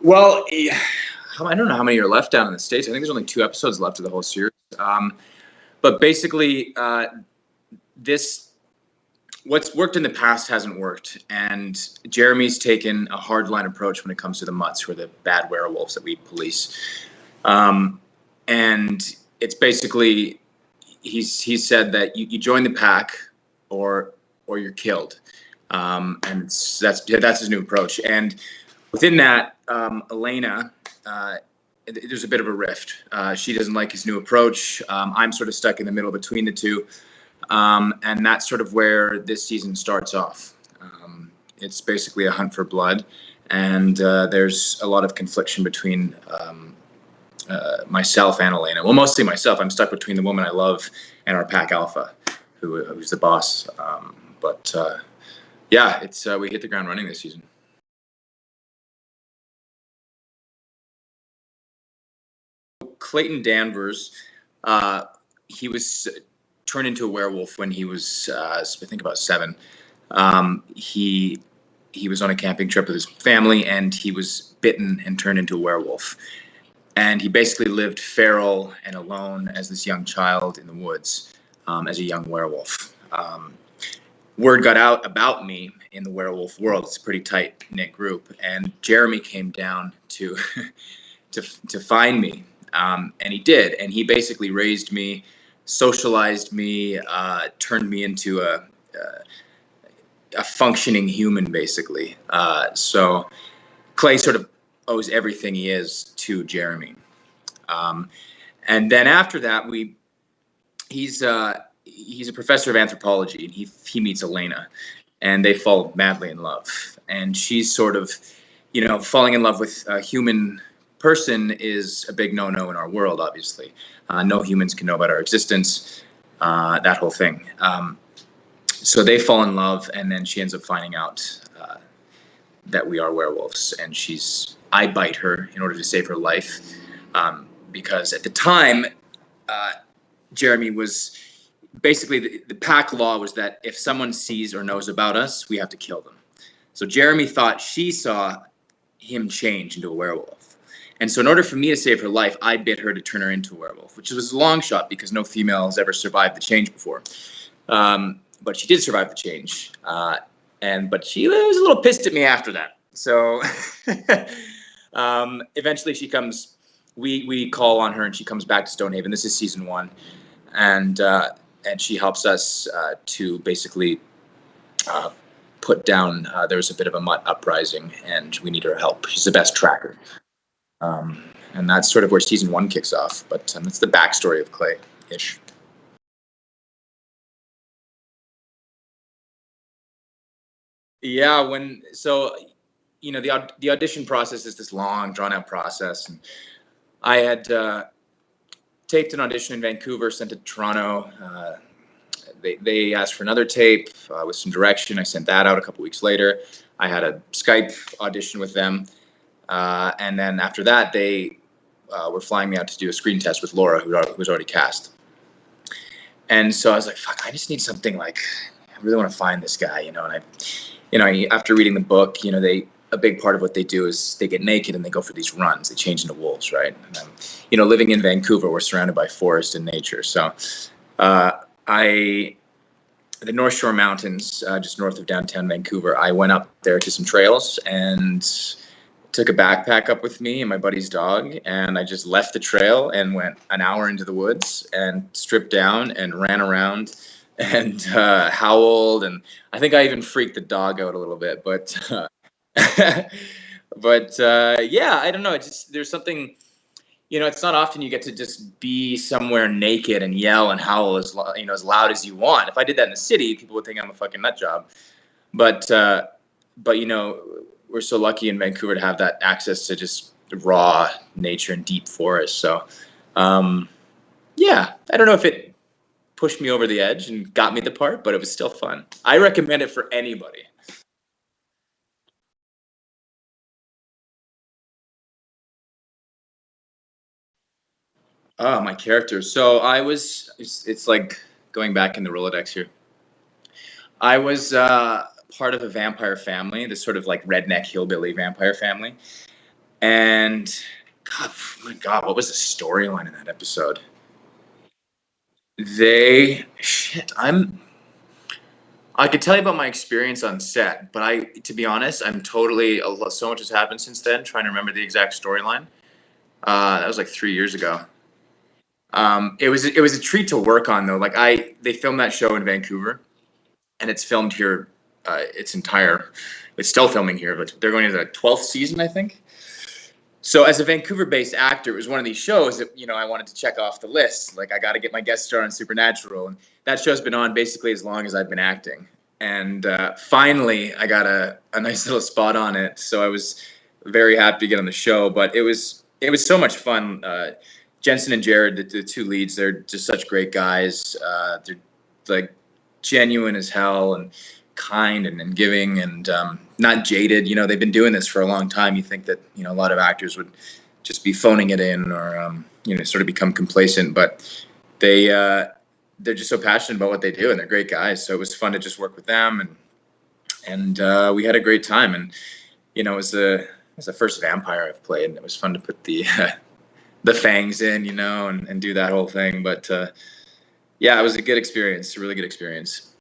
Well, I don't know how many are left down in the States. I think there's only 2 episodes left of the whole series. But basically, this what's worked in the past hasn't worked, and Jeremy's taken a hardline approach when it comes to the Mutts, who are the bad werewolves that we police. And it's basically he's said that you join the pack or you're killed, and that's his new approach. And within that, Elena, there's a bit of a rift. She doesn't like his new approach. I'm sort of stuck in the middle between the two. And that's sort of where this season starts off. It's basically a hunt for blood, and there's a lot of confliction between myself and Elena. Well, mostly myself. I'm stuck between the woman I love and our pack alpha, who's the boss. Yeah, it's we hit the ground running this season. Clayton Danvers, he was turned into a werewolf when he was, I think, about 7. He was on a camping trip with his family, and he was bitten and turned into a werewolf. And he basically lived feral and alone as this young child in the woods, as a young werewolf. Word got out about me in the werewolf world. It's a pretty tight-knit group, and Jeremy came down to to find me. And he did, and he basically raised me, socialized me, turned me into a functioning human, basically. So Clay sort of owes everything he is to Jeremy. And then after that, he's a professor of anthropology, and he meets Elena, and they fall madly in love. And she's sort of, falling in love with a human person is a big no-no in our world, obviously. No humans can know about our existence, that whole thing. So they fall in love, and then she ends up finding out that we are werewolves, and I bite her in order to save her life, because at the time, Jeremy was basically, the pack law was that if someone sees or knows about us, we have to kill them. So Jeremy thought she saw him change into a werewolf. And so in order for me to save her life, I bit her to turn her into a werewolf, which was a long shot because no female has ever survived the change before. But she did survive the change. But she was a little pissed at me after that. So eventually she comes, we call on her, and she comes back to Stonehaven. This is season 1. And she helps us to basically put down, there was a bit of a mutt uprising, and we need her help. She's the best tracker. And that's sort of where season 1 kicks off. But it's the backstory of Clay-ish. Yeah, the audition process is this long, drawn-out process, and I had taped an audition in Vancouver, sent it to Toronto. They asked for another tape with some direction. I sent that out a couple weeks later. I had a Skype audition with them, and then after that, they were flying me out to do a screen test with Laura, who was already cast. And so I was like, "Fuck! I just need something like I really want to find this guy, And after reading the book, a big part of what they do is they get naked and they go for these runs. They change into wolves, right? And living in Vancouver, we're surrounded by forest and nature. So, the North Shore Mountains, just north of downtown Vancouver, I went up there to some trails and took a backpack up with me and my buddy's dog, and I just left the trail and went an hour into the woods and stripped down and ran around and howled, and I think I even freaked the dog out a little bit, but yeah, I don't know. There's something, it's not often you get to just be somewhere naked and yell and howl as loud as you want. If I did that in the city, people would think I'm a fucking nut job. But we're so lucky in Vancouver to have that access to just raw nature and deep forest. So, yeah, I don't know if it pushed me over the edge and got me the part, but it was still fun. I recommend it for anybody. Oh, my character. So it's like going back in the Rolodex here. I was part of a vampire family, this sort of like redneck hillbilly vampire family. And God, my God, what was the storyline in that episode? I could tell you about my experience on set, but to be honest, so much has happened since then, trying to remember the exact storyline. That was like 3 years ago. It was a treat to work on though. They filmed that show in Vancouver, and it's filmed here. It's still filming here, but they're going to the 12th season, I think. So as a Vancouver-based actor, it was one of these shows that I wanted to check off the list. Like I got to get my guest star on Supernatural, and that show's been on basically as long as I've been acting. And finally, I got a nice little spot on it. So I was very happy to get on the show. But it was so much fun. Jensen and Jared, the two leads, they're just such great guys. They're like genuine as hell and kind and giving and not jaded. They've been doing this for a long time. You think that a lot of actors would just be phoning it in or sort of become complacent, but they're just so passionate about what they do, and they're great guys. So it was fun to just work with them, and we had a great time. And it was the first vampire I've played, and it was fun to put the the fangs in, and do that whole thing. But yeah, it was a good experience, a really good experience.